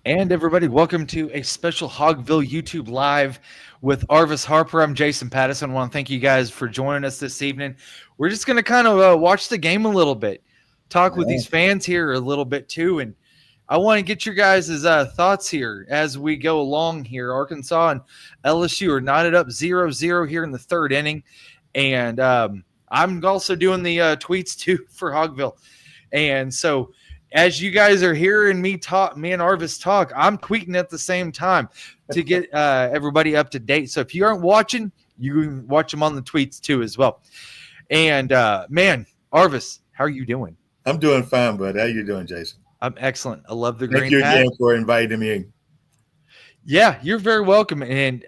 And everybody, welcome to a special Hogville YouTube Live with Arvis Harper. I'm Jason Pattison. I want to thank you guys for joining us this evening. We're just going to kind of watch the game a little bit, talk with these fans here a little bit too, and I want to get your guys' thoughts here as we go along here. Arkansas and LSU are knotted up 0-0 here in the third inning, and I'm also doing the tweets too for Hogville, and so as you guys are hearing me and Arvis talk, I'm tweeting at the same time to get everybody up to date. So if you aren't watching, you can watch them on the tweets too as well. And man, Arvis, how are you doing? I'm doing fine, bud. How you doing, Jason? I'm excellent. I love the green hat. Thank you again for inviting me in. Yeah, you're very welcome. And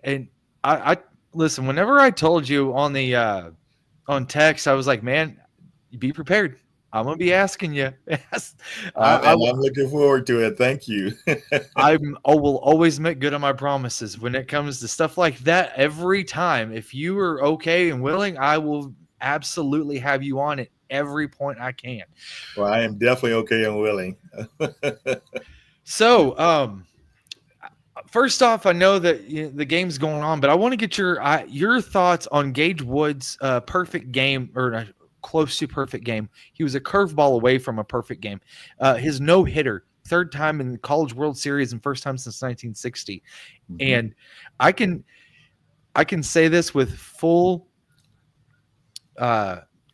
I listen. Whenever I told you on the on text, I was like, man, be prepared. I'm going to be asking you. I'm looking forward to it. Thank you. I will always make good on my promises when it comes to stuff like that. Every time, if you are okay and willing, I will absolutely have you on at every point I can. Well, I am definitely okay and willing. So, first off, I know that the game's going on, but I want to get your thoughts on Gage Wood's perfect game, or close to perfect game. He was a curveball away from a perfect game. His no-hitter, third time in the College World Series and first time since 1960. Mm-hmm. And I can say this with full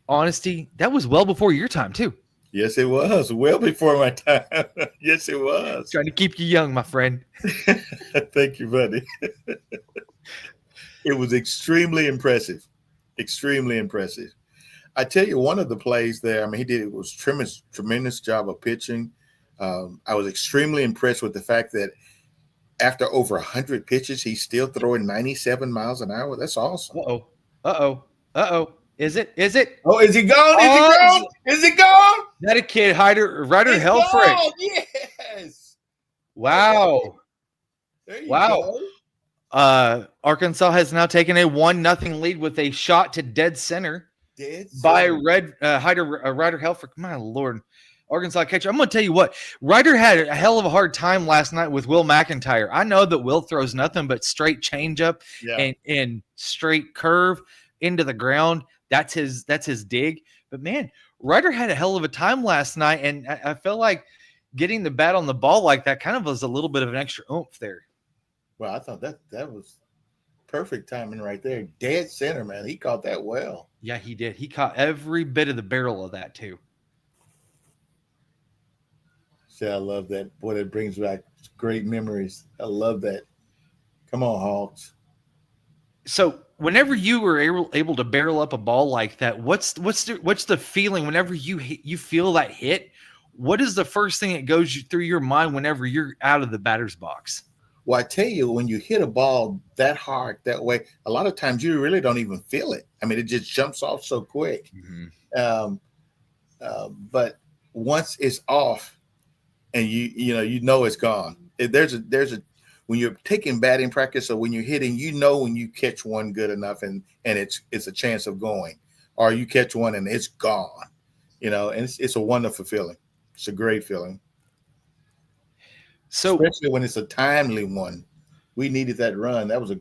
honesty. That was well before your time too. Yes, it was. Well before my time. Yes, it was. Trying to keep you young, my friend. Thank you, buddy. It was extremely impressive. Extremely impressive. I tell you, one of the plays there, I mean, it was tremendous job of pitching. I was extremely impressed with the fact that after over 100 pitches, he's still throwing 97 miles an hour. That's awesome. Uh-oh. Is it? Oh, is he gone? Is he gone? That a kid, Ryder Helfrich. Yes. Wow. There you go. Arkansas has now taken a 1-0 lead with a shot to dead center. By Ryder Helfrich. My Lord, Arkansas catcher. I'm going to tell you what, Ryder had a hell of a hard time last night with Will McIntyre. I know that Will throws nothing but straight changeup and straight curve into the ground. That's his dig. But man, Ryder had a hell of a time last night, and I feel like getting the bat on the ball like that kind of was a little bit of an extra oomph there. Well, I thought that was perfect timing right there. Dead center, man. He caught that well. Yeah, he did. He caught every bit of the barrel of that too. See, I love that. Boy, that brings back great memories. I love that. Come on, Hogs. So whenever you were able to barrel up a ball like that, what's the feeling whenever you feel that hit? What is the first thing that goes through your mind whenever you're out of the batter's box? Well, I tell you, when you hit a ball that hard that way, a lot of times you really don't even feel it. I mean, it just jumps off so quick. Mm-hmm. But once it's off, and you know it's gone. There's a when you're taking batting practice or when you're hitting, when you catch one good enough and it's a chance of going, or you catch one and it's gone. And it's a wonderful feeling. It's a great feeling. So, especially when it's a timely one, we needed that run. That was a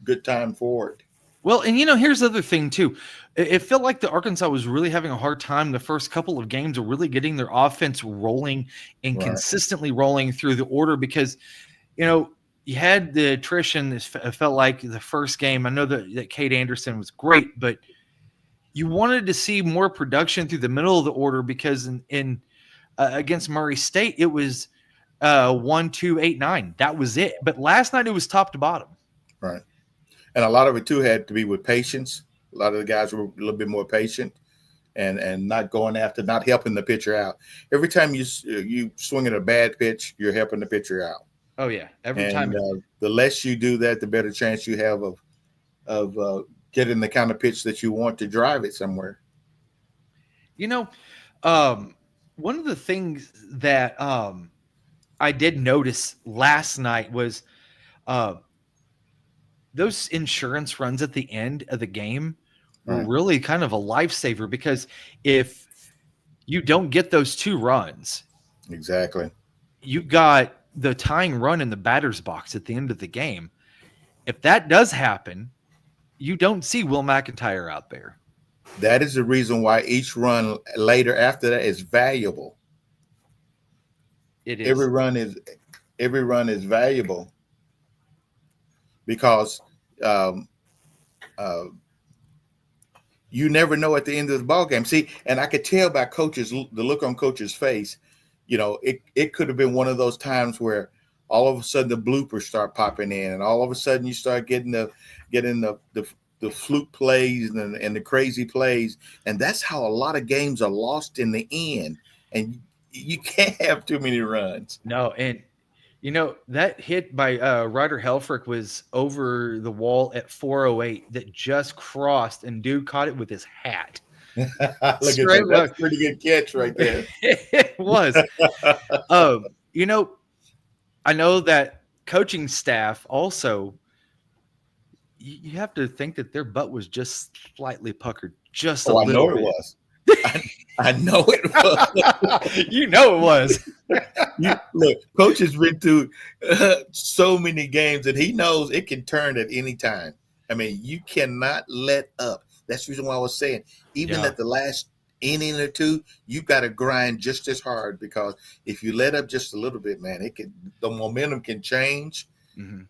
good time for it. Well, and here's the other thing too. It felt like the Arkansas was really having a hard time the first couple of games of really getting their offense rolling and consistently rolling through the order because, you had the attrition. It felt like the first game. I know that Cade Anderson was great, but you wanted to see more production through the middle of the order because in against Murray State it was 1, 2, 8, 9. That was it. But last night it was top to bottom. Right. And a lot of it too had to be with patience. A lot of the guys were a little bit more patient and not going after, not helping the pitcher out. Every time you swing at a bad pitch, you're helping the pitcher out. Oh yeah. Every time. The less you do that, the better chance you have of getting the kind of pitch that you want to drive it somewhere. One of the things that I did notice last night was those insurance runs at the end of the game were really kind of a lifesaver because if you don't get those 2 runs, exactly, you got the tying run in the batter's box at the end of the game. If that does happen, you don't see Will McIntyre out there. That is the reason why each run later after that is valuable. It is. Every run is valuable because you never know at the end of the ball game. See, and I could tell by coaches, the look on coach's face, it could have been one of those times where all of a sudden the bloopers start popping in, and all of a sudden you start getting the fluke plays and the crazy plays, and that's how a lot of games are lost in the end. And you can't have too many runs. No, and that hit by Ryder Helfrich was over the wall at 408 that just crossed, and dude caught it with his hat. Look at that. That's a pretty good catch right there. It was. I know that coaching staff also, you have to think that their butt was just slightly puckered, just a little bit. I know it was. I know it was. You know it was. Look, coach has been through so many games, and he knows it can turn at any time. I mean, you cannot let up. That's the reason why I was saying, even at the last inning or two, you've got to grind just as hard, because if you let up just a little bit, man, the momentum can change, and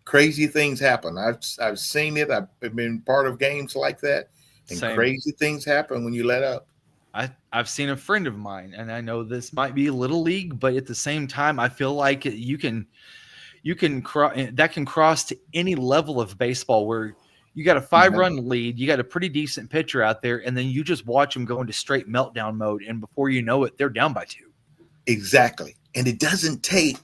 crazy things happen. I've seen it. I've been part of games like that, and crazy things happen when you let up. I've seen a friend of mine, and I know this might be little league, but at the same time, I feel like you can that can cross to any level of baseball where you got a 5-run lead, you got a pretty decent pitcher out there, and then you just watch them go into straight meltdown mode, and before you know it, they're down by 2. Exactly, and it doesn't take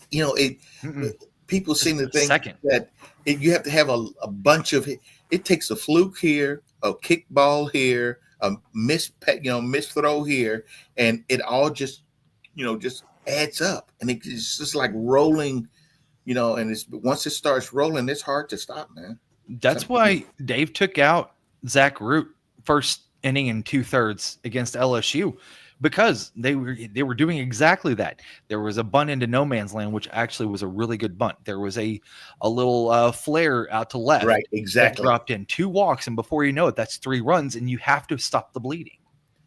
people seem to think that you have to have a bunch of it takes a fluke here, a kickball here, a missed throw here, and it all just adds up, and it's just like rolling, and once it starts rolling, it's hard to stop, man. That's why Dave took out Zach Root first inning and 2/3 against LSU, because they were doing exactly that. There was a bunt into no man's land, which actually was a really good bunt. There was a little flare out to left. Right, exactly. That dropped in 2 walks, and before you know it, that's 3 runs, and you have to stop the bleeding.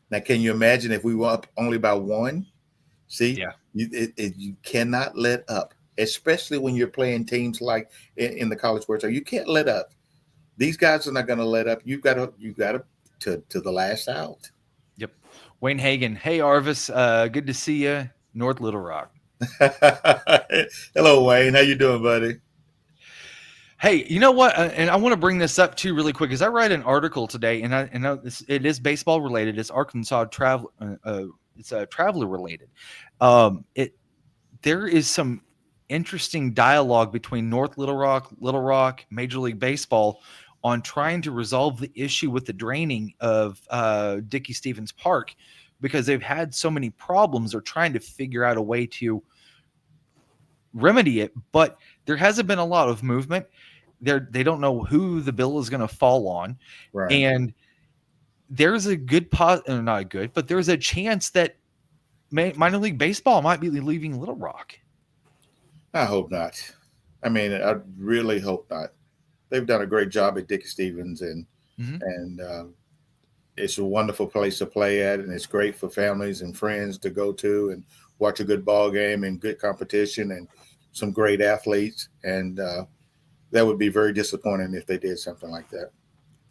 Now, can you imagine if we were up only by 1? See, you cannot let up, especially when you're playing teams like in the College World Series. You can't let up. These guys are not going to let up. You've got to the last out. Yep. Wayne Hagan. Hey, Arvis. Good to see you. North Little Rock. Hello, Wayne. How you doing, buddy? Hey, you know what? And I want to bring this up too really quick, because I read an article today, and I know it is baseball related. It's Arkansas travel. It's traveler related. There is some interesting dialogue between North Little Rock, Major League Baseball on trying to resolve the issue with the draining of Dickey Stevens Park, because they've had so many problems. They're trying to figure out a way to remedy it, but there hasn't been a lot of movement. They don't know who the bill is going to fall on. Right. And there's a not good, but there's a chance that minor league baseball might be leaving Little Rock. I hope not. I mean, I really hope not. They've done a great job at Dickey Stevens, and it's a wonderful place to play at, and it's great for families and friends to go to and watch a good ball game and good competition and some great athletes. And that would be very disappointing if they did something like that.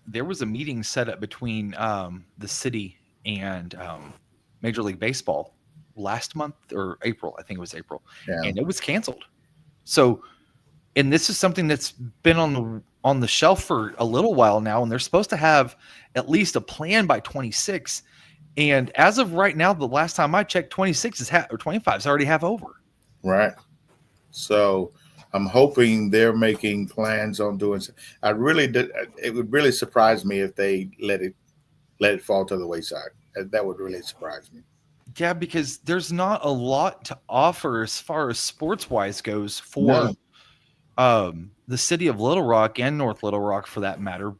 There was a meeting set up between the city and Major League Baseball last month, or April. I think it was April, and it was canceled. So, and this is something that's been on the shelf for a little while now, and they're supposed to have at least a plan by 26. And as of right now, the last time I checked, 26 or 25 is already half over. Right. So I'm hoping they're making plans on doing. It would really surprise me if they let it fall to the wayside. That would really surprise me. Yeah, because there's not a lot to offer as far as sports-wise goes for the city of Little Rock and North Little Rock, for that matter,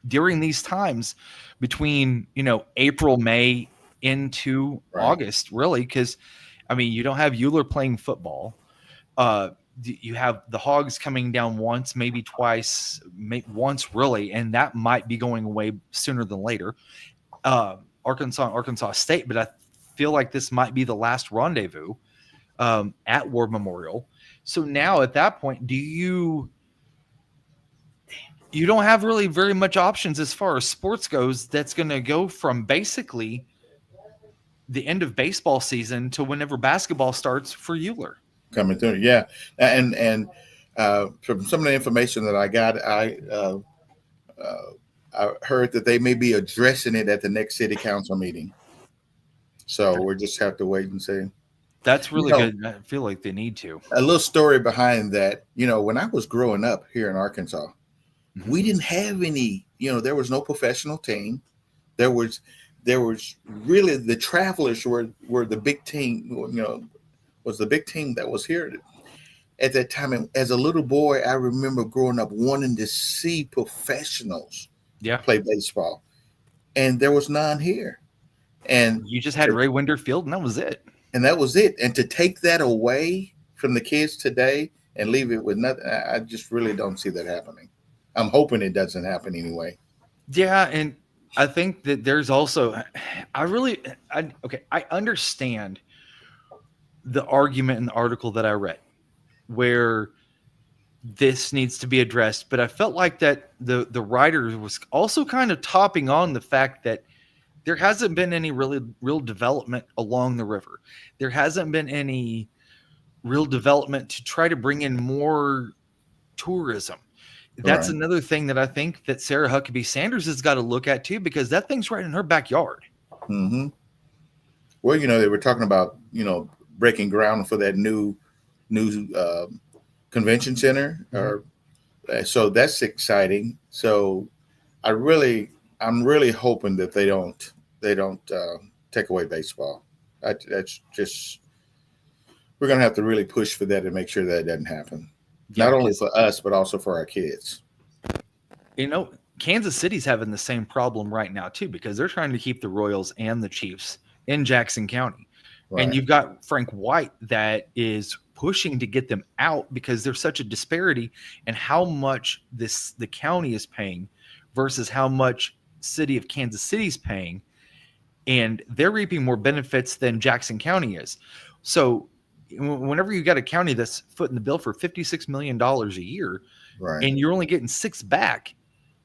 during these times between April, May into August, really, because I mean, you don't have Euler playing football. You have the Hogs coming down once, maybe twice, once really, and that might be going away sooner than later. Arkansas State, but I feel like this might be the last rendezvous at War Memorial. So now at that point, you don't have really very much options as far as sports goes. That's going to go from basically the end of baseball season to whenever basketball starts for Euler. Coming through, yeah, and from some of the information that I got, I heard that they may be addressing it at the next city council meeting. So we'll just have to wait and see. That's really good. I feel like they need to. A little story behind that. When I was growing up here in Arkansas, we didn't have any. There was no professional team. There was really the Travelers were the big team. Was the big team that was here at that time. And as a little boy, I remember growing up wanting to see professionals play baseball, and there was none here. And you just had Ray Winder Field, and that was it. And that was it. And to take that away from the kids today and leave it with nothing, I just really don't see that happening. I'm hoping it doesn't happen anyway. Yeah, and I think that there's also, I understand the argument in the article that I read where this needs to be addressed, but I felt like that the writer was also kind of topping on the fact that there hasn't been any real development along the river. There hasn't been any real development to try to bring in more tourism. That's right. Another thing that I think that Sarah Huckabee Sanders has got to look at too, because that thing's right in her backyard. Mm-hmm. Well, they were talking about, breaking ground for that new convention center, so that's exciting. So I'm really hoping that they don't take away baseball. That's just, we're going to have to really push for that and make sure that doesn't happen. Not only for us, but also for our kids. Kansas City's having the same problem right now too, because they're trying to keep the Royals and the Chiefs in Jackson County. Right. And you've got Frank White that is pushing to get them out because there's such a disparity in how much the county is paying versus how much city of Kansas City is paying. And they're reaping more benefits than Jackson County is. So whenever you got a county that's footing the bill for $56 million a year, right, and you're only getting 6 back,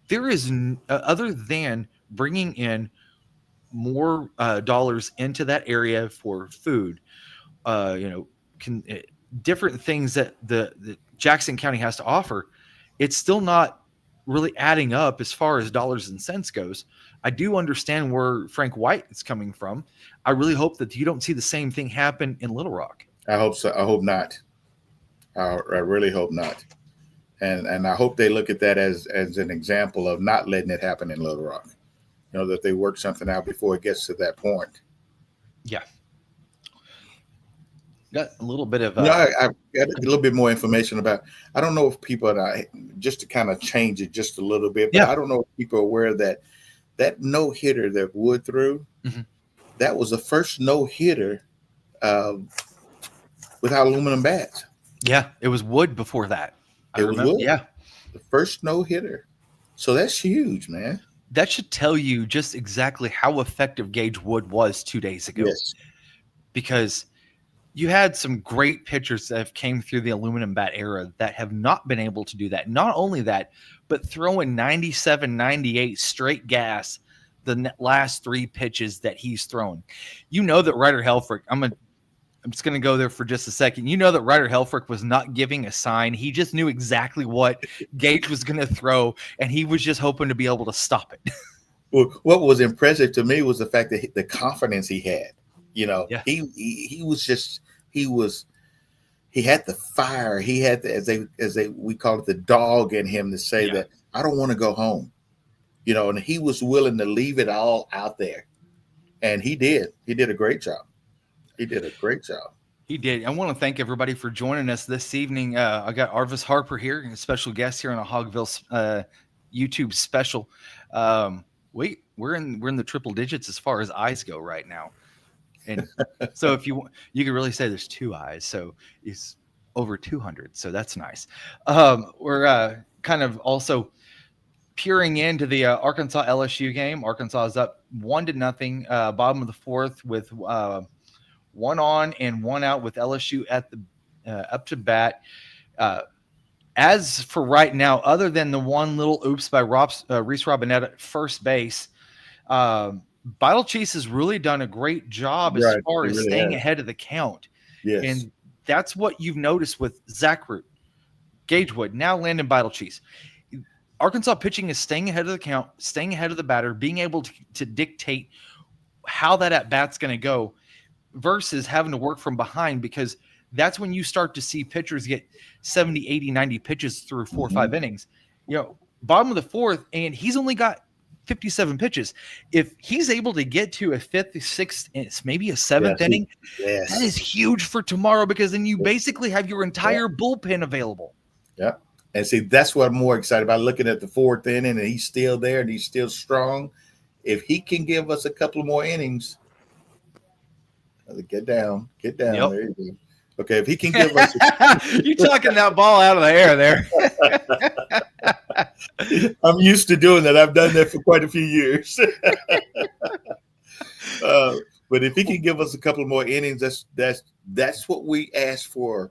there is other than bringing in more dollars into that area for food, different things that the Jackson County has to offer, it's still not really adding up as far as dollars and cents goes. I do understand where Frank White is coming from. I really hope that you don't see the same thing happen in Little Rock. I hope so. I hope not. I really hope not. And I hope they look at that as an example of not letting it happen in Little Rock. That they work something out before it gets to that point. Yeah. Got a little bit of I've got a little bit more information about, I don't know if people, just to kind of change it just a little bit, but I don't know if people are aware that no-hitter that Wood threw, that was the first no-hitter without aluminum bats. Yeah, it was Wood before that. It was Wood. Yeah. The first no-hitter. So that's huge, man. That should tell you just exactly how effective Gage Wood was 2 days ago. Yes. Because you had some great pitchers that have came through the aluminum bat era that have not been able to do that. Not only that, but throwing 97, 98 straight gas the last 3 pitches that he's thrown. That Ryder Helfrich, I'm just going to go there for just a second. That Ryder Helfrich was not giving a sign. He just knew exactly what Gage was going to throw, and he was just hoping to be able to stop it. Well, what was impressive to me was the fact that the confidence he had. He had the fire. He had we call it the dog in him to say that I don't want to go home. And he was willing to leave it all out there. And he did. He did a great job. He did a great job. He did. I want to thank everybody for joining us this evening. I got Arvis Harper here, a special guest here on a Hogville YouTube special. We're in the triple digits as far as eyes go right now. And so if you could really say there's two eyes, so it's over 200. So that's nice. We're kind of also peering into the Arkansas LSU game. Arkansas is up 1-0, bottom of the fourth with one on and one out with LSU at the up to bat. As for right now, other than the one little oops by Reese Robinette at first base, Beidelschies has really done a great job as far as really staying has. ahead of the count. Yes. And that's what you've noticed with Zach Root, Gagewood, now Landon Beidelschies. Arkansas pitching is staying ahead of the count, staying ahead of the batter, being able to dictate how that at-bat's going to go versus having to work from behind, because that's when you start to see pitchers get 70, 80, 90 pitches through 4 or 5 innings. Bottom of the fourth, and he's only got 57 pitches. If he's able to get to a fifth, sixth, maybe a seventh inning, that is huge for tomorrow, because then you basically have your entire bullpen available. Yeah. And see, that's what I'm more excited about, looking at the fourth inning, and he's still there and he's still strong. If he can give us a couple more innings, get down. Yep. There you go. Okay, if he can give us you're talking that ball out of the air there. I'm used to doing that. I've done that for quite a few years. But if he can give us a couple more innings, that's what we ask for.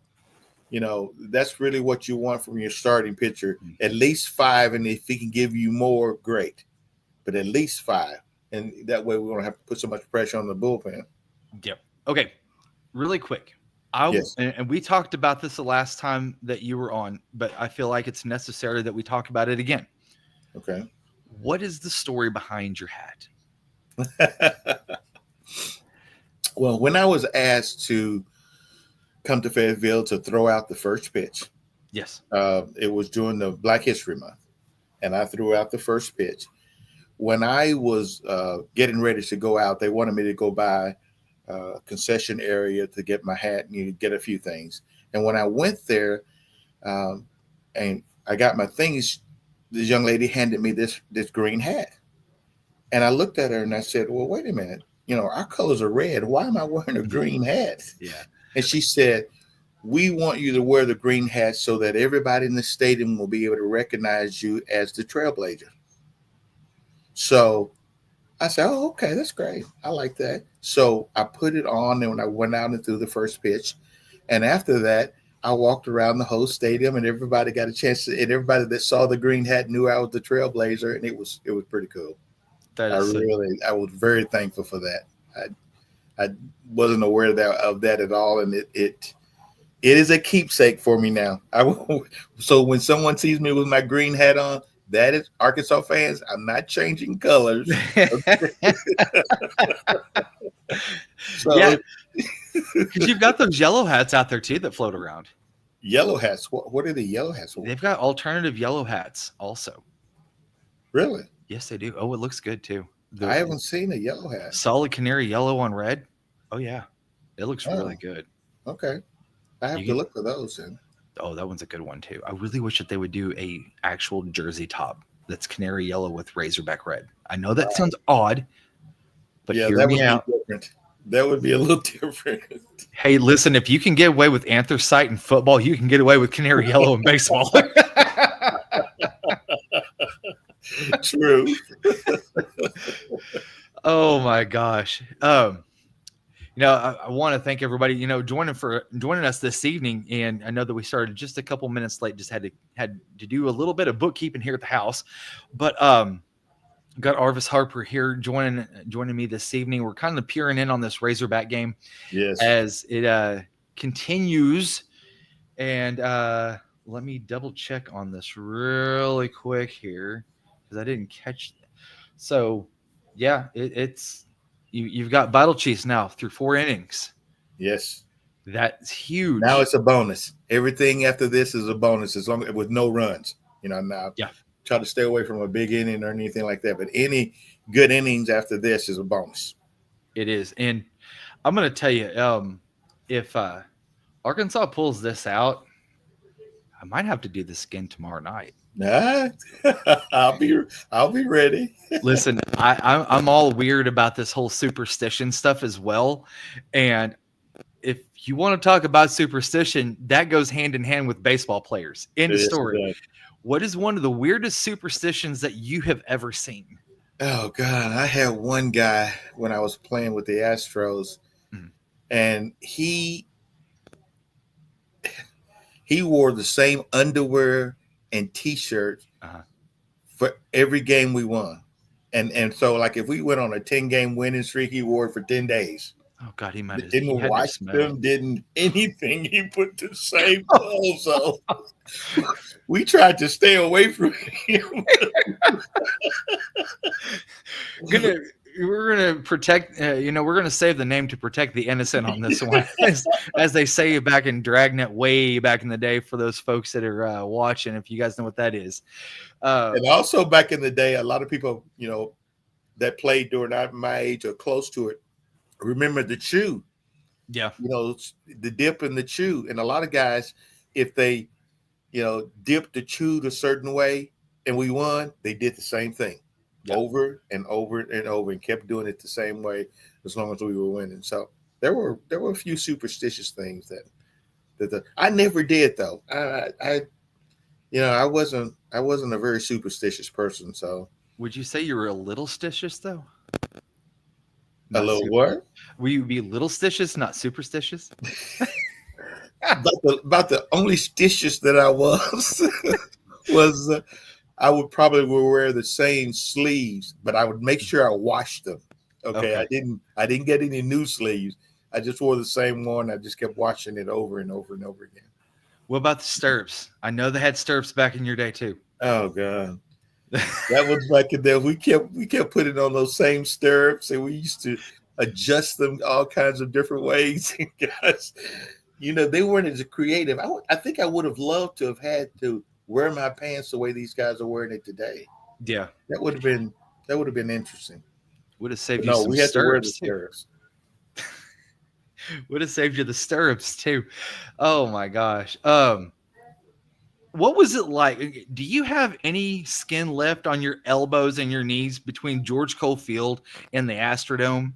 That's really what you want from your starting pitcher. At least 5, and if he can give you more, great. But at least 5, and that way we won't have to put so much pressure on the bullpen. Yep. Okay, really quick. And we talked about this the last time that you were on, but I feel like it's necessary that we talk about it again. Okay. What is the story behind your hat? Well, when I was asked to come to Fayetteville to throw out the first pitch, yes, it was during the Black History Month, and I threw out the first pitch. When I was getting ready to go out, they wanted me to go by concession area to get my hat and get a few things. And when I went there and I got my things, this young lady handed me this green hat. And I looked at her and I said, well, wait a minute. Our colors are red. Why am I wearing a green hat? Yeah. And she said, we want you to wear the green hat so that everybody in the stadium will be able to recognize you as the Trailblazer. So I said, oh, okay, that's great. I like that. So I put it on, and when I went out and threw the first pitch, and after that, I walked around the whole stadium, and everybody got a chance to, and everybody that saw the green hat knew I was the Trailblazer, and it was pretty cool. I was very thankful for that. I wasn't aware of that at all, and it is a keepsake for me now. So when someone sees me with my green hat on, that is, Arkansas fans, I'm not changing colors. So, yeah, because you've got those yellow hats out there too that float around. Yellow hats? What are the yellow hats? They've got alternative yellow hats also. Really? Yes, they do. Oh, it looks good too. I haven't seen a yellow hat. Solid canary yellow on red. Oh yeah, it looks really good. Okay, I have to look for those then. Oh, that one's a good one too. I really wish that they would do a actual jersey top that's canary yellow with razorback red. I know that sounds odd, but yeah, hear that me would out. be different. That would be a little different. Hey, listen, if you can get away with anthracite in football, you can get away with canary yellow in baseball. True. Oh my gosh. I want to thank everybody, joining us this evening. And I know that we started just a couple minutes late, just had to do a little bit of bookkeeping here at the house. But got Arvis Harper here joining me this evening. We're kind of peering in on this Razorback game, yes, as it continues. And let me double check on this really quick here, because I didn't catch that. So yeah, it's you've got Beidelschies now through 4 innings. Yes, that's huge. Now it's a bonus. Everything after this is a bonus, as long with no runs. Now try to stay away from a big inning or anything like that. But any good innings after this is a bonus. It is, and I'm going to tell you, if Arkansas pulls this out, I might have to do this again tomorrow night. Nah, I'll be ready. Listen, I'm all weird about this whole superstition stuff as well. And if you want to talk about superstition, that goes hand in hand with baseball players. End of Yes, it story. does. What is one of the weirdest superstitions that you have ever seen? Oh God, I had one guy when I was playing with the Astros, Mhm. and he wore the same underwear and T-shirt Uh-huh. for every game we won. And so like if we went on a 10-game winning streak, he wore it for 10 days. Oh God, he Didn't had to wash smell. them, didn't anything. He put the same clothes on. We tried to stay away from him. Gonna we're gonna protect. We're gonna save the name to protect the innocent on this one, as they say back in Dragnet way back in the day. For those folks that are watching, if you guys know what that is, And also back in the day, a lot of people, that played during my age or close to it, remember the chew, yeah, the dip and the chew. And a lot of guys, if they, dipped the chew a certain way and we won, they did the same thing over and over and over and kept doing it the same way as long as we were winning. So there were a few superstitious things that I never did though. I wasn't a very superstitious person. So would you say you were a little stitious though? a little what? Will you be little stitious, not superstitious? About the only stitious that I was I would probably wear the same sleeves, but I would make sure I washed them. Okay. I didn't get any new sleeves. I just wore the same one. I just kept washing it over and over and over again. What about the stirrups? I know they had stirrups back in your day too. Oh God. That was back in there. We kept putting on those same stirrups, and we used to adjust them all kinds of different ways. Guys, they weren't as creative. I think I would have loved to have had to wear my pants the way these guys are wearing it today. Yeah, that would have been interesting. Would have saved But you no, some we had to wear the stirrups too. stirrups. Would have saved you the stirrups too. Oh my gosh. What was it like? Do you have any skin left on your elbows and your knees between George Cole Field and the Astrodome?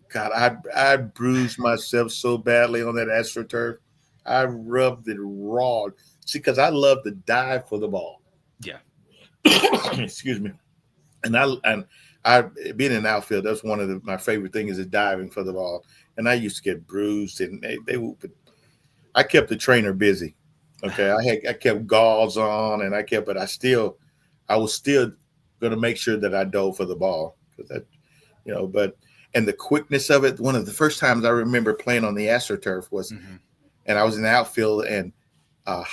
God, I bruised myself so badly on that AstroTurf. I rubbed it raw. See, because I love to dive for the ball. Yeah. Excuse me. And I being in outfield, that's one of my favorite things is diving for the ball. And I used to get bruised, and I kept the trainer busy. Okay, I kept gauze on, and but I was still going to make sure that I dove for the ball because that, but and the quickness of it. One of the first times I remember playing on the AstroTurf was, and I was in the outfield, and a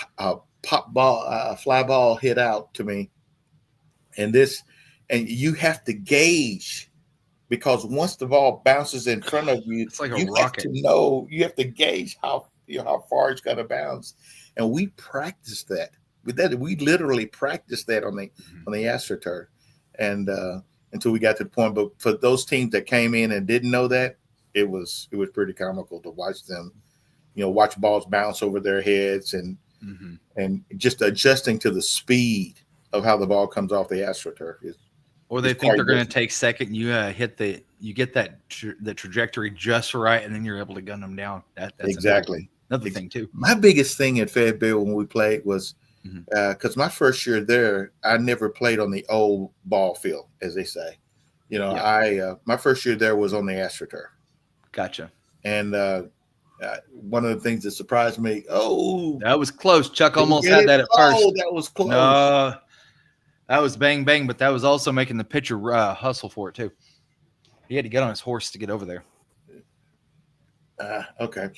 fly ball hit out to me, and you have to gauge. Because once the ball bounces in front of you, it's like a you rocket. You have to gauge how far it's going to bounce, and we practiced that. We literally practiced that on the AstroTurf, and until we got to the point. But for those teams that came in and didn't know that, it was pretty comical to watch them, watch balls bounce over their heads and just adjusting to the speed of how the ball comes off the AstroTurf. Or they think they're going to take second. You get the trajectory just right, and then you're able to gun them down. That's exactly another thing too. My biggest thing at Fayetteville when we played was because my first year there, I never played on the old ball field, as they say. My first year there was on the AstroTurf. Gotcha. And one of the things that surprised me, that was close. Chuck almost had that at first. Oh, that was close. No. That was bang, bang, but that was also making the pitcher hustle for it, too. He had to get on his horse to get over there. Okay.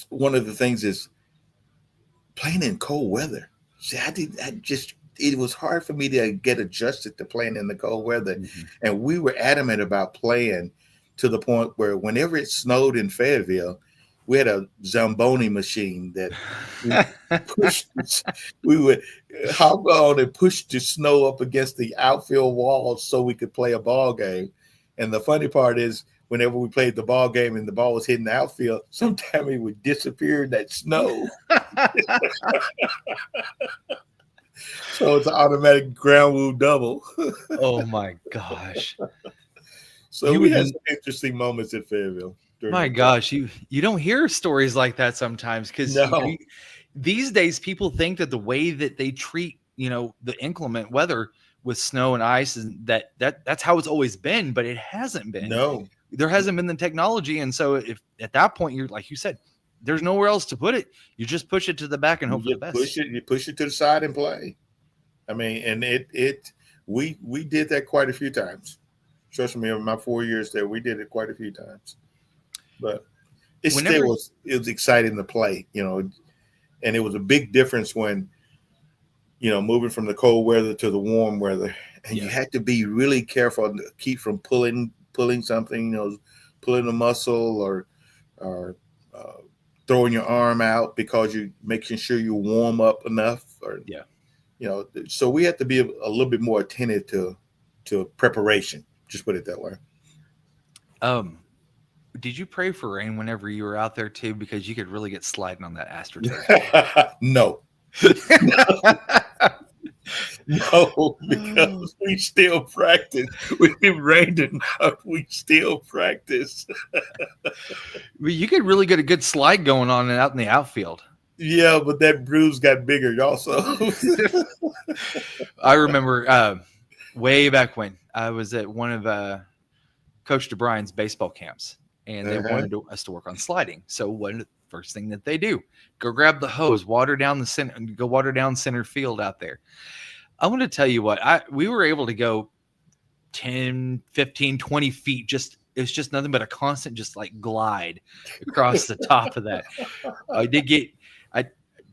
One of the things is playing in cold weather. See, it was hard for me to get adjusted to playing in the cold weather. And we were adamant about playing to the point where whenever it snowed in Fayetteville, we had a Zamboni machine that we would hop on and push the snow up against the outfield walls so we could play a ball game. And the funny part is, whenever we played the ball game and the ball was hitting the outfield, sometimes it would disappear in that snow. So it's an automatic ground rule double. Oh my gosh. So we had some interesting moments at Fayetteville. My gosh, you don't hear stories like that sometimes because No. these days people think that the way that they treat the inclement weather with snow and ice is that's how it's always been, but it hasn't been. No. There hasn't been the technology, and so if at that point you're like you said, there's nowhere else to put it. You just push it to the back and hope for the best. You push it to the side and play. I mean, and we did that quite a few times. Trust me, in my 4 years there, we did it quite a few times. But it was exciting to play, and it was a big difference when, moving from the cold weather to the warm weather, and you had to be really careful to keep from pulling something, pulling a muscle or throwing your arm out because you're making sure you warm up enough, so we have to be a little bit more attentive to preparation. Just put it that way. Did you pray for rain whenever you were out there too? Because you could really get sliding on that AstroTurf. No. No, because we still practice. We've rained enough. We still practice. Well, you could really get a good slide going on out in the outfield. Yeah, but that bruise got bigger also. I remember way back when I was at one of Coach DeBrian's baseball camps, and they wanted us to work on sliding. So what the first thing that they do? Go grab the hose, water down center field out there. I'm going to tell you what, we were able to go 10, 15, 20 feet. It's just nothing but a constant, just like glide across the top of that. I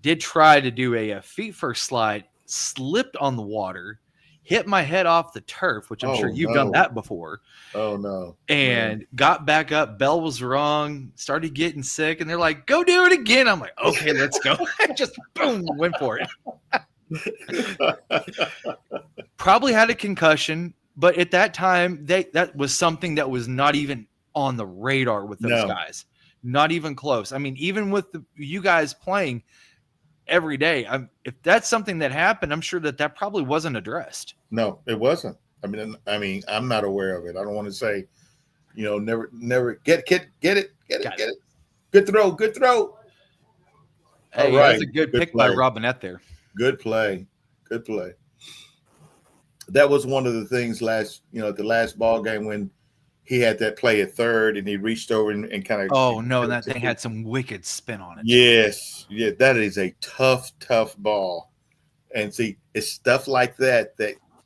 did try to do a feet first slide, slipped on the water, hit my head off the turf, which I'm sure you've done that before. Oh, no. And got back up. Bell was wrong, started getting sick, and they're like, go do it again. I'm like, okay, let's go. Just boom, went for it. Probably had a concussion, but at that time, that was something that was not even on the radar with those guys. Not even close. I mean, even with you guys playing every day, if that's something that happened, I'm sure that probably wasn't addressed. No, it wasn't. I mean, I'm not aware of it. I don't want to say, never get it. Good throw. Hey, all right. That's a good pick by Robinette there. Good play. That was one of the things at the last ball game when he had that play at third and he reached over and kind of. Oh no, and that thing had some wicked spin on it. Yes, yeah, that is a tough ball, and see, it's stuff like that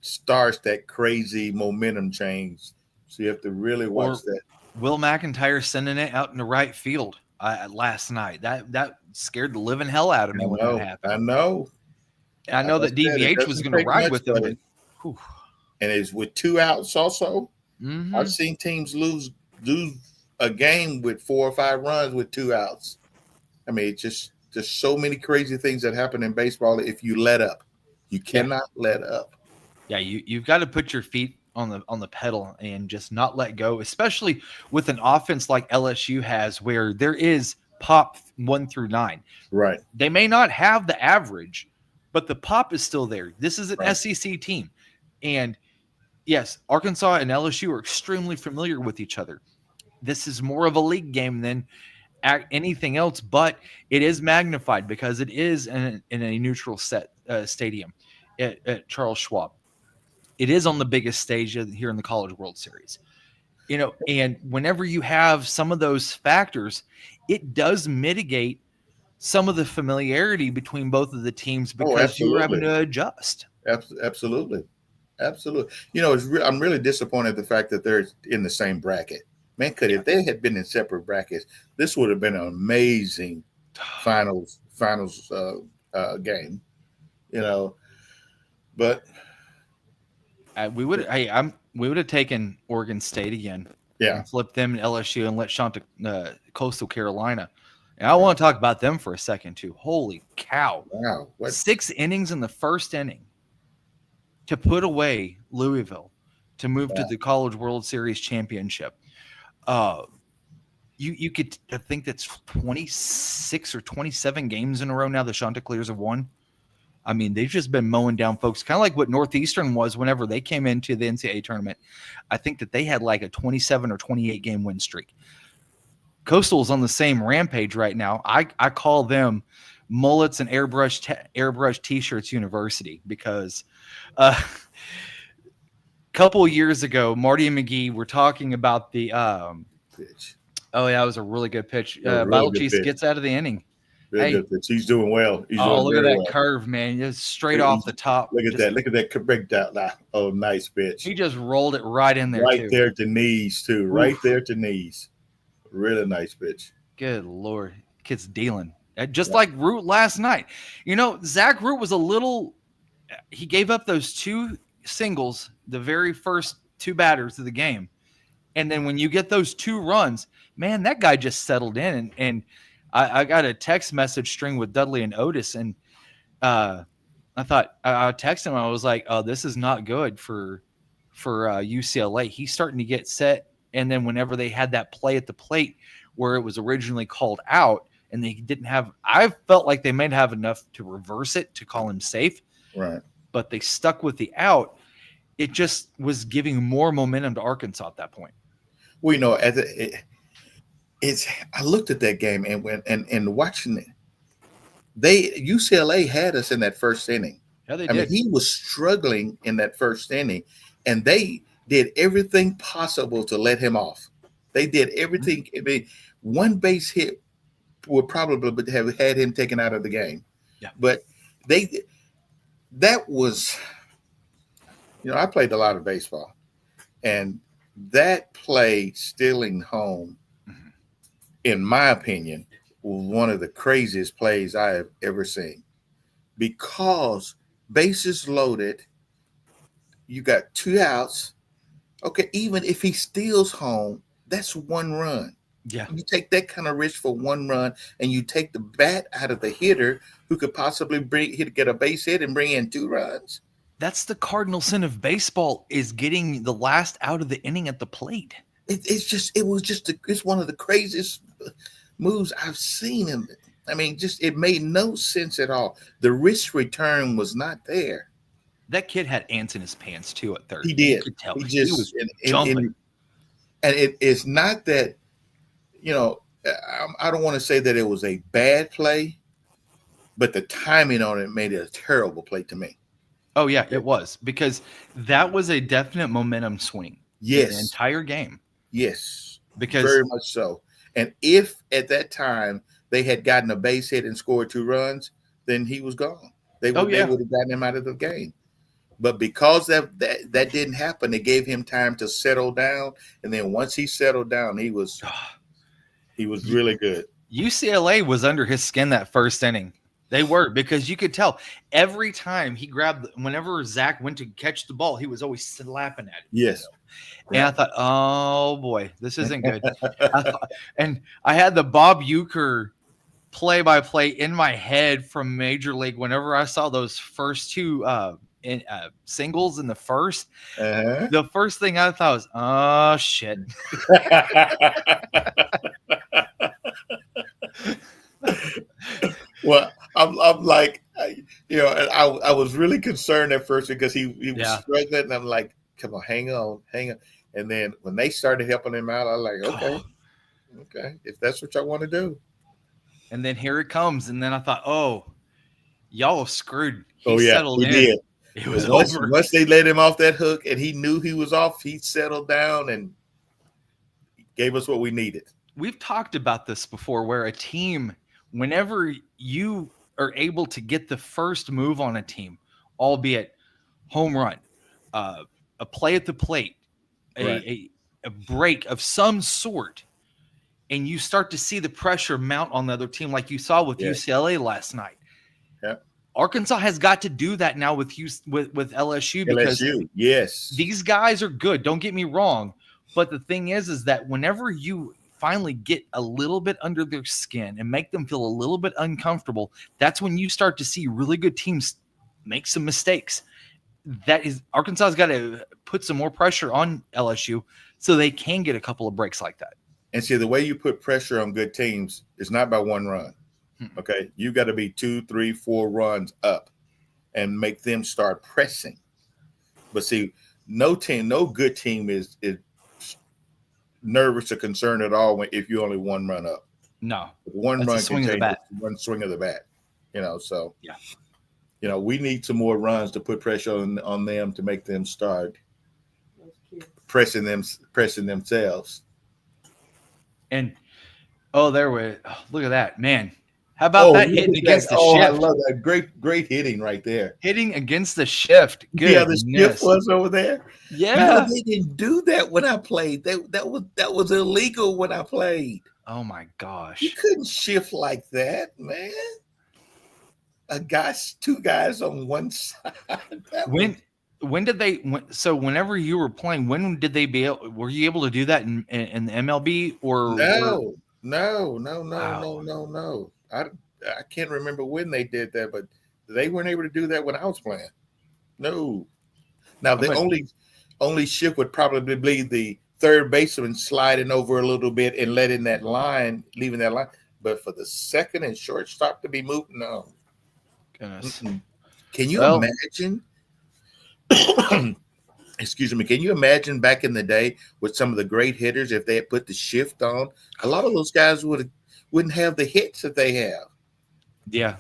starts that crazy momentum change. So you have to really watch that. Will McIntyre sending it out in the right field last night. That scared the living hell out of me when that happened. I know that DVH was going to ride with him. And it's with 2 outs also. Mm-hmm. I've seen teams lose a game with 4 or 5 runs with 2 outs. I mean, it's just there's so many crazy things that happen in baseball if you let up. You cannot let up. Yeah, you've got to put your feet on the pedal and just not let go, especially with an offense like LSU has where there is pop 1 through 9. Right. They may not have the average, but the pop is still there. This is an SEC team. And yes, Arkansas and LSU are extremely familiar with each other. This is more of a league game than anything else, but it is magnified because it is in a neutral stadium at Charles Schwab. It is on the biggest stage here in the College World Series. And whenever you have some of those factors, it does mitigate some of the familiarity between both of the teams because you're having to adjust. Absolutely. I'm really disappointed at the fact that they're in the same bracket. Man, if they had been in separate brackets, this would have been an amazing finals game. But we would have taken Oregon State again. Yeah, and flipped them in LSU and let Sean to Coastal Carolina. And I want to talk about them for a second too. Holy cow! Wow, 6 innings in the first inning to put away Louisville to move to the College World Series championship. You could think that's 26 or 27 games in a row now the Chanticleers have won. I mean, they've just been mowing down folks, kind of like what Northeastern was whenever they came into the NCAA tournament. I think that they had like a 27 or 28 game win streak. Coastal's on the same rampage right now. I call them mullets and airbrush t-shirts university, because a couple of years ago, Marty and McGee were talking about the pitch. Oh yeah, it was a really good pitch. Really Beidelschies gets out of the inning. Really good pitch. He's doing well. He's doing look at very that well. curve, man! Just straight off the top. Look at that! Look at that breakdown. Oh, nice pitch. He just rolled it right in there, right there to knees too. Right there to knees. Really nice pitch. Good Lord, kid's dealing. Just like Root last night. You know, Zach Root was a little. He gave up those 2 singles, the very first 2 batters of the game, and then when you get those 2 runs, man, that guy just settled in. And I got a text message string with Dudley and Otis, and I thought I texted him. I was like, "Oh, this is not good for UCLA." He's starting to get set, and then whenever they had that play at the plate where it was originally called out, and they didn't have, I felt like they might have enough to reverse it to call him safe, right? But they stuck with the out. It just was giving more momentum to Arkansas at that point. Well, you know, I looked at that game and watching it. UCLA had us in that first inning. Yeah, they did. I mean, he was struggling in that first inning, and they did everything possible to let him off. They did everything. I mean, one base hit would probably have had him taken out of the game. Yeah. But that was, you know, I played a lot of baseball, and that play stealing home, in my opinion, was one of the craziest plays I have ever seen, because bases loaded, you got 2 outs. Okay, even if he steals home, that's 1 run. Yeah. You take that kind of risk for 1 run, and you take the bat out of the hitter who could possibly get a base hit and bring in 2 runs. That's the cardinal sin of baseball, is getting the last out of the inning at the plate. It's one of the craziest moves I've seen him. I mean, it made no sense at all. The risk return was not there. That kid had ants in his pants too at third. He did. You could tell. He was jumping. And it's not that, you know, I don't want to say that it was a bad play, but the timing on it made it a terrible play to me. Oh yeah, it was, because that was a definite momentum swing. Yes. The entire game. Yes. Because very much so. And if at that time they had gotten a base hit and scored 2 runs, then he was gone. They would have gotten him out of the game. But because that didn't happen, it gave him time to settle down. And then once he settled down, he was really good. UCLA was under his skin that first inning. They were, because you could tell every time he grabbed, whenever Zach went to catch the ball, he was always slapping at it. Yes. You know? And I thought, oh boy, this isn't good. And I had the Bob Uecker play-by-play in my head from Major League. Whenever I saw those first 2 singles in the first, the first thing I thought was, oh shit. Well, I'm like, you know, I was really concerned at first because he was struggling, and I'm like, come on, hang on. And then when they started helping him out, I was like, okay, if that's what y'all want to do. And then here it comes, and then I thought, oh, y'all screwed. He settled in. Did. It was over. Once they let him off that hook, and he knew he was off, he settled down and gave us what we needed. We've talked about this before, where a team, whenever you are able to get the first move on a team, albeit home run, a play at the plate, a break of some sort, and you start to see the pressure mount on the other team, like you saw with UCLA last night. Yeah. Arkansas has got to do that now with LSU, because these guys are good. Don't get me wrong, but the thing is that whenever you finally get a little bit under their skin and make them feel a little bit uncomfortable, that's when you start to see really good teams make some mistakes. That is, Arkansas's got to put some more pressure on LSU so they can get a couple of breaks like that. And see, the way you put pressure on good teams is not by 1 run. Okay, you got to be 2, 3, 4 runs up. and make them start pressing. But see, no good team is nervous or concerned at all if you only one run up. No, One run can change one swing of the bat. So yeah. We need some more runs to put pressure on them to make them start pressing themselves. And there we look at that, man. How about that hitting against the shift? I love that. Great hitting right there. Hitting against the shift. Goodness. The shift was over there. Yeah. They didn't do that when I played. That was illegal when I played. Oh my gosh. You couldn't shift like that, man. Two guys on one side. When did they? So whenever you were playing, when did they were you able to do that in the MLB or no? Wow. I can't remember when they did that, but they weren't able to do that when I was playing. No. Now the only shift would probably be the third baseman sliding over a little bit and leaving that line. But for the second and shortstop to be moved, no. Goodness. Can you imagine? Excuse me. Can you imagine back in the day with some of the great hitters if they had put the shift on? A lot of those guys wouldn't have the hits that they have. Yeah.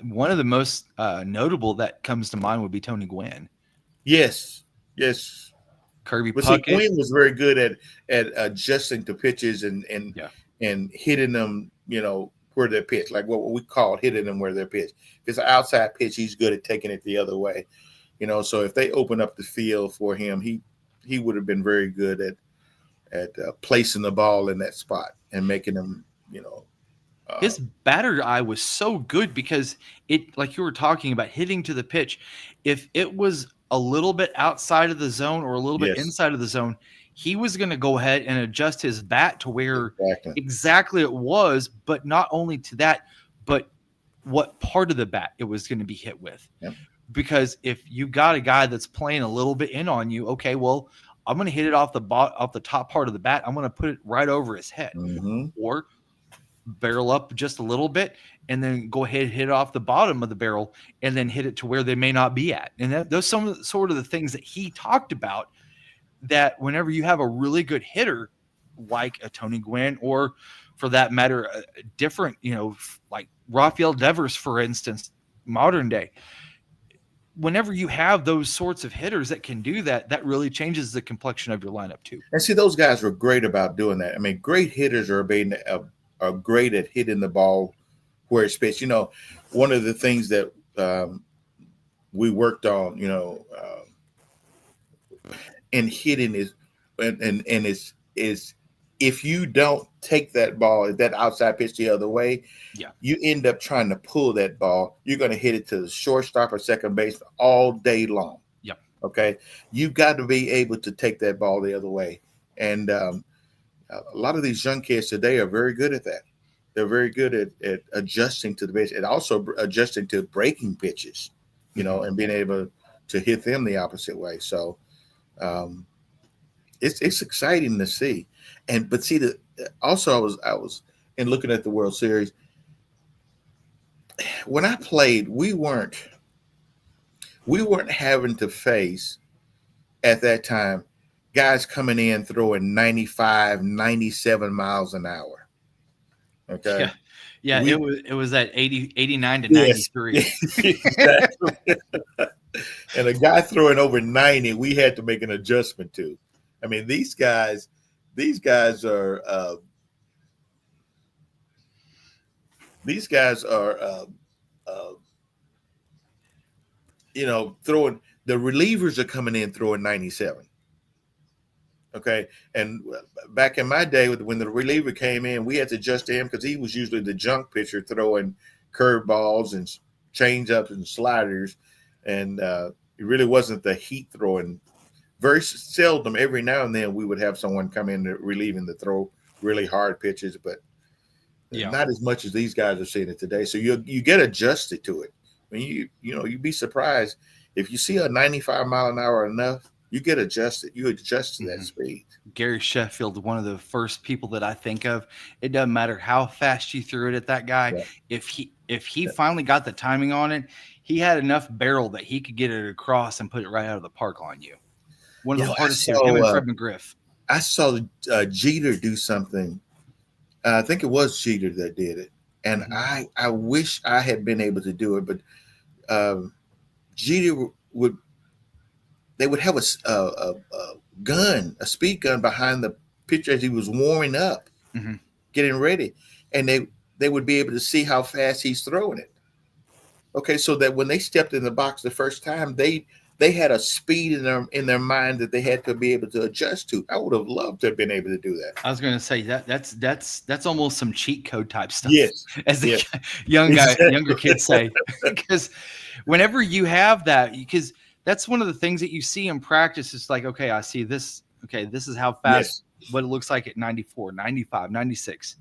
One of the most notable that comes to mind would be Tony Gwynn. Yes. Kirby But Puckett. see, Gwynn was very good at adjusting to pitches and hitting them, where they're pitched, like what we call hitting them where they're pitched. If it's an outside pitch, he's good at taking it the other way. So if they open up the field for him, he would have been very good at placing the ball in that spot and making them, his batter eye was so good because it, like you were talking about, hitting to the pitch. If it was a little bit outside of the zone or a little bit inside of the zone, he was going to go ahead and adjust his bat to where exactly it was, but not only to that, but what part of the bat it was going to be hit with. Yep. Because if you got a guy that's playing a little bit in on you, okay, well, I'm going to hit it off the top part of the bat. I'm going to put it right over his head, or barrel up just a little bit and then go ahead and hit it off the bottom of the barrel and then hit it to where they may not be at. And those some sort of the things that he talked about, that whenever you have a really good hitter like a Tony Gwynn, or for that matter, a different, like Rafael Devers, for instance, modern day, whenever you have those sorts of hitters that can do that, that really changes the complexion of your lineup too. And see, those guys were great about doing that. I mean, great hitters are great at hitting the ball where it's pitched. One of the things that we worked on, in hitting is if you don't take that ball, that outside pitch the other way, you end up trying to pull that ball. You're going to hit it to the shortstop or second base all day long. Yep. Okay. You've got to be able to take that ball the other way. And a lot of these young kids today are very good at that. They're very good at adjusting to the pitch and also adjusting to breaking pitches, and being able to hit them the opposite way. So it's exciting to see. But see, also I was in looking at the World Series. When I played, we weren't having to face at that time guys coming in throwing 95, 97 miles an hour. Okay. Yeah. It was at 89 to 93. Exactly. And a guy throwing over 90, we had to make an adjustment to. I mean, these guys are throwing, the relievers are coming in throwing 97. Okay. And back in my day, when the reliever came in, we had to adjust to him because he was usually the junk pitcher throwing curveballs and change-ups and sliders. And it really wasn't the heat throwing. Very seldom, every now and then, we would have someone come in relieving the throw really hard pitches, but not as much as these guys are seeing it today. So you get adjusted to it. I mean, you'd be surprised if you see a 95 mile an hour enough. you get adjusted. You adjust to that speed. Gary Sheffield, one of the first people that I think of. It doesn't matter how fast you threw it at that guy. Yeah. If he finally got the timing on it, he had enough barrel that he could get it across and put it right out of the park on you. One of the hardest hitters, him and Fred McGriff. I saw Jeter do something. I think it was Jeter that did it. And I wish I had been able to do it, but Jeter would have a gun, a speed gun behind the pitcher as he was warming up, getting ready. And they would be able to see how fast he's throwing it. Okay, so that when they stepped in the box the first time, they had a speed in their mind that they had to be able to adjust to. I would have loved to have been able to do that. I was going to say that's almost some cheat code type stuff. Yes, as the younger kids say, because whenever you have that, because that's one of the things that you see in practice. It's like, okay, I see this. Okay, this is how fast what it looks like at 94, 95, 96,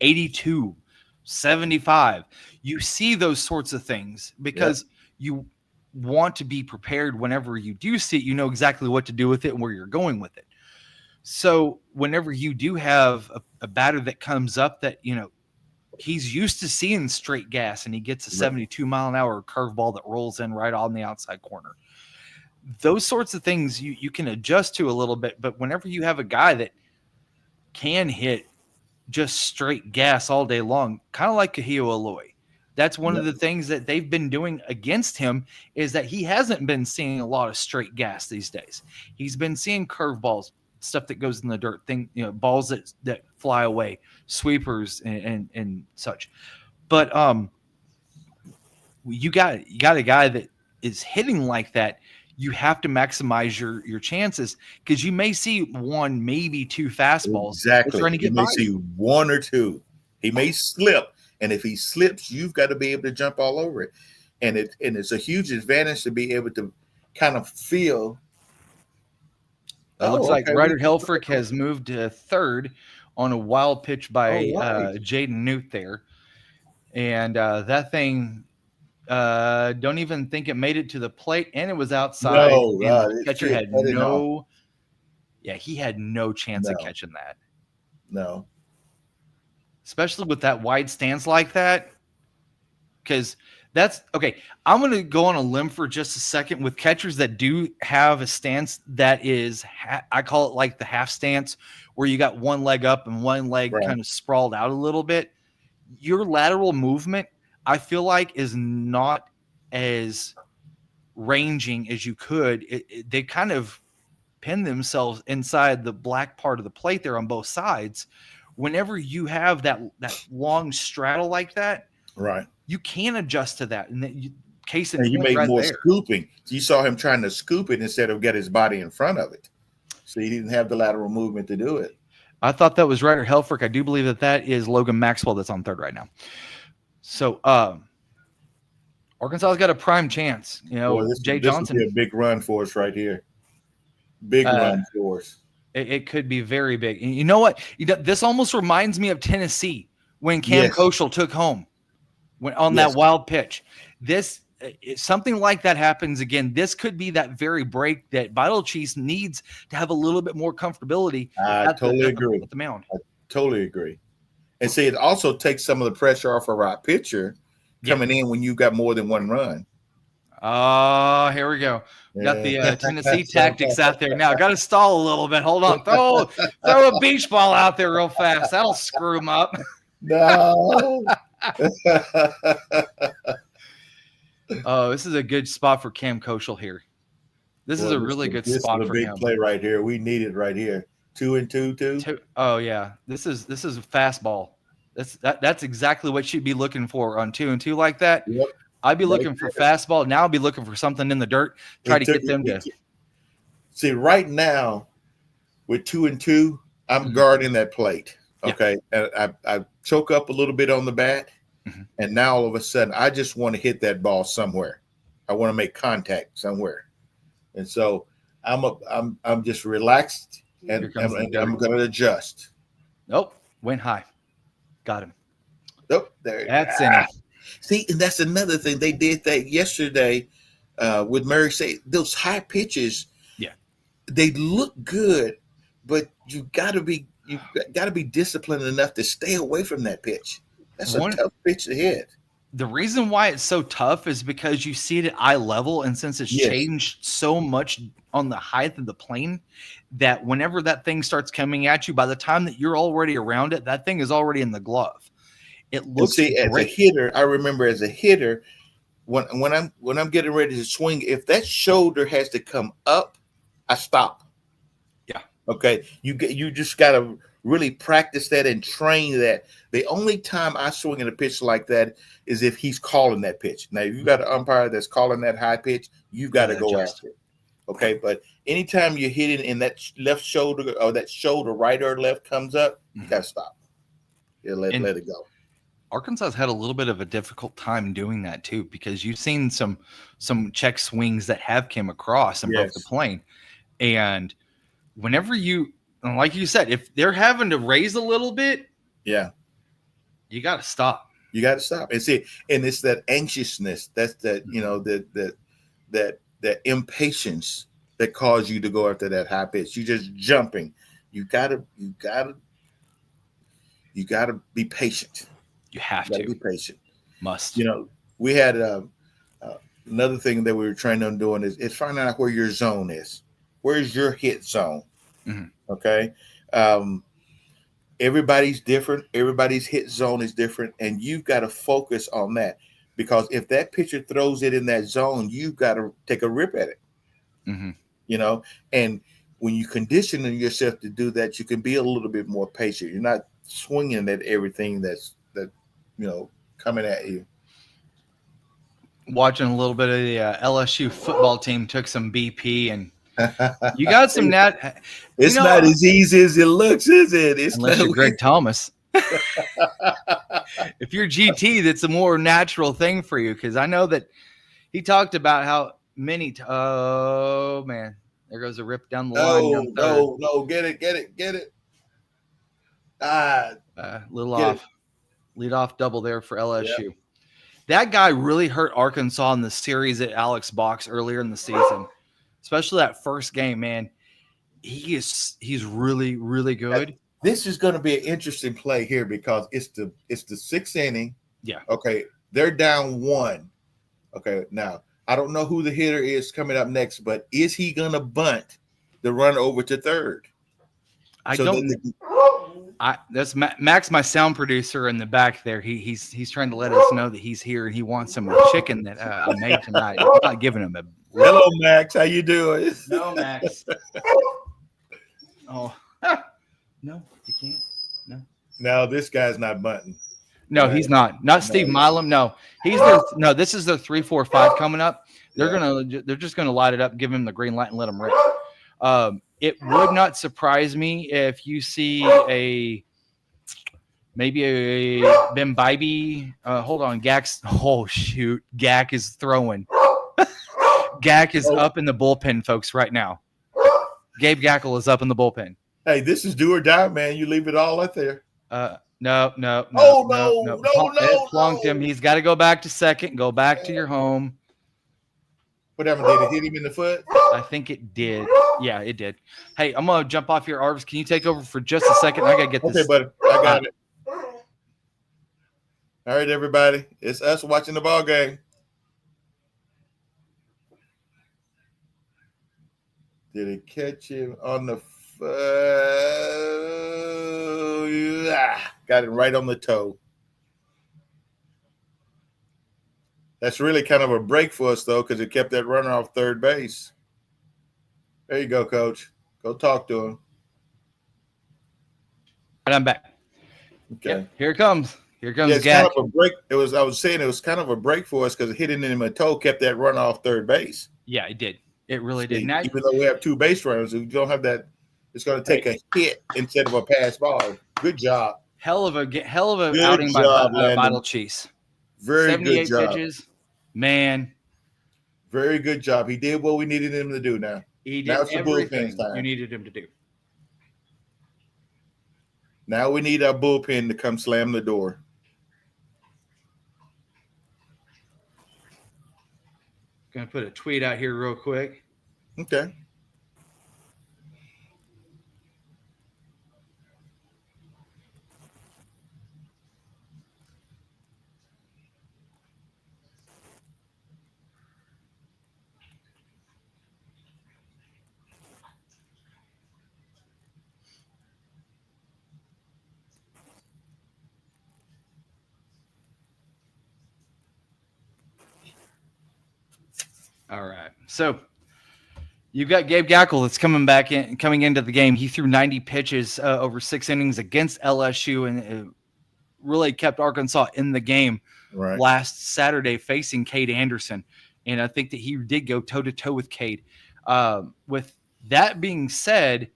82, 75. You see those sorts of things because you want to be prepared whenever you do see it. You know exactly what to do with it and where you're going with it. So whenever you do have a batter that comes up that, you know, he's used to seeing straight gas and he gets a 72-mile-an-hour curveball that rolls in right on the outside corner. Those sorts of things you can adjust to a little bit, but whenever you have a guy that can hit just straight gas all day long, kind of like Kahio Aloy, that's one of the things that they've been doing against him is that he hasn't been seeing a lot of straight gas these days. He's been seeing curveballs, stuff that goes in the dirt, balls that fly away, sweepers and such. But you got a guy that is hitting like that. You have to maximize your chances because you may see one, maybe two fastballs. Exactly. You may see one or two. He may slip. And if he slips, you've got to be able to jump all over it. And it's a huge advantage to be able to kind of feel. It looks like Ryder Helfrich has moved to third on a wild pitch by Jaden Newt there. And that thing, don't even think it made it to the plate, and it was outside. The catcher had he had no chance of catching that. No. Especially with that wide stance like that, because that's okay. I'm going to go on a limb for just a second with catchers that do have a stance that is, I call it like the half stance, where you got one leg up and one leg kind of sprawled out a little bit. Your lateral movement, I feel like, is not as ranging as you could. They kind of pin themselves inside the black part of the plate there on both sides. Whenever you have that long straddle like that, you can adjust to that. And you make more scooping. You saw him trying to scoop it instead of get his body in front of it. So he didn't have the lateral movement to do it. I thought that was Ryder Helfrich. I do believe that is Logan Maxwell that's on third right now. So Arkansas's got a prime chance. You know, Jay Johnson. This would be a big run for us right here. Big run for us. It could be very big. And you know what? This almost reminds me of Tennessee when Cam Koshel took home on that wild pitch. Something like that happens again. This could be that very break that Beidelschies needs to have a little bit more comfortability. I totally agree. At the mound. I totally agree. And see, it also takes some of the pressure off of our pitcher coming in when you got more than one run. Oh, here we go. Got the Tennessee tactics out there now. Got to stall a little bit. Hold on. Throw a beach ball out there real fast. That'll screw them up. No. Oh, this is a good spot for Cam Koshel here. This is a really good spot for him. Big play right here. We need it right here. 2-2. Oh yeah, this is a fastball. That's exactly what you'd be looking for on 2-2 like that. Yep. I'd be looking for fastball. Now I'll be looking for something in the dirt. Try to get them to see. Right now, with 2-2, I'm guarding that plate. Okay, and I choke up a little bit on the bat, and now all of a sudden, I just want to hit that ball somewhere. I want to make contact somewhere, and so I'm just relaxed, and I'm going to adjust. Nope, went high, got him. Nope, there. That's in it. See, and that's another thing. They did that yesterday with Murray. Say those high pitches. Yeah, they look good, but you got to be disciplined enough to stay away from that pitch. That's a tough pitch to hit. The reason why it's so tough is because you see it at eye level, and since it's changed so much on the height of the plane, that whenever that thing starts coming at you, by the time that you're already around it, that thing is already in the glove. It looks great. As a hitter, I remember as a hitter, when I'm getting ready to swing, if that shoulder has to come up, I stop. Yeah. Okay. You just gotta really practice that and train that. The only time I swing in a pitch like that is if he's calling that pitch. Now, if you got an umpire that's calling that high pitch, you've got to go after it. Okay. But anytime you're hitting in that left shoulder or that shoulder, right or left, comes up, you gotta stop. Yeah, let it go. Arkansas's had a little bit of a difficult time doing that too, because you've seen some check swings that have came across and broke the plane. And whenever like you said, if they're having to raise a little bit, you got to stop. You got to stop and see. And it's that anxiousness. That's that, that impatience that caused you to go after that high pitch. You just jumping. You gotta be patient. You have to be patient. Must. We had another thing that we were training on doing is finding out where your zone is. Where's your hit zone? Mm-hmm. Okay. Everybody's different. Everybody's hit zone is different. And you've got to focus on that, because if that pitcher throws it in that zone, you've got to take a rip at it. Mm-hmm. And when you condition yourself to do that, you can be a little bit more patient. You're not swinging at everything that's coming at you. Watching a little bit of the LSU football team took some BP, and you got some net. It's not as easy as it looks, is it? Unless you're Greg Thomas. If you're GT, that's a more natural thing for you, because I know that he talked about how many. Oh man, there goes a rip down the line. No, get it. Lead off double there for LSU. Yep. That guy really hurt Arkansas in the series at Alex Box earlier in the season, especially that first game. Man, he's really, really good. This is going to be an interesting play here, because it's the sixth inning. Yeah. Okay, they're down 1. Okay, now I don't know who the hitter is coming up next, but is he going to bunt the run over to third? That's Max, my sound producer in the back there. He's trying to let us know that he's here and he wants some chicken that I made tonight. I'm not giving him a. Hello, Max. How you doing? No, Max. Oh, no, you can't. No. No, this guy's not bunting. No, he's not. Not Steve Milam. No, this is their 3-4-5 coming up. They're just gonna light it up, give him the green light, and let him rip. It would not surprise me if you see maybe a Bimbibe. Hold on, Gak's. Oh shoot, Gak is throwing. Gak is up in the bullpen, folks, right now. Gabe Gackle is up in the bullpen. Hey, this is do or die, man. You leave it all up there. No. It flunked him. He's got to go back to second. Go back to your home. What happened? Did it hit him in the foot? I think it did. Yeah, it did. Hey, I'm going to jump off here, Arvis. Can you take over for just a second? I got to get this. Okay, buddy. I got it. All right, everybody. It's us watching the ball game. Did it catch him on the foot? Got it right on the toe. That's really kind of a break for us, though, because it kept that runner off third base. There you go, Coach. Go talk to him. And I'm back. Okay. Yep, here it comes. Here comes it's kind of a break. I was saying it was kind of a break for us because hitting him in the toe kept that runner off third base. Yeah, it did. It really did. Now, even though we have 2 base runners, we don't have that. It's going to take a hit instead of a pass ball. Good job. Hell of a outing by Beidelschies. Very good job. 78 pitches. Man. Very good job. He did what we needed him to do now. He did everything you needed him to do. Now we need our bullpen to come slam the door. Going to put a tweet out here real quick. Okay. All right. So you've got Gabe Gackle that's coming into the game. He threw 90 pitches over 6 innings against LSU and it really kept Arkansas in the game Right. last Saturday facing Cade Anderson. And I think that he did go toe-to-toe with Cade. With that being said,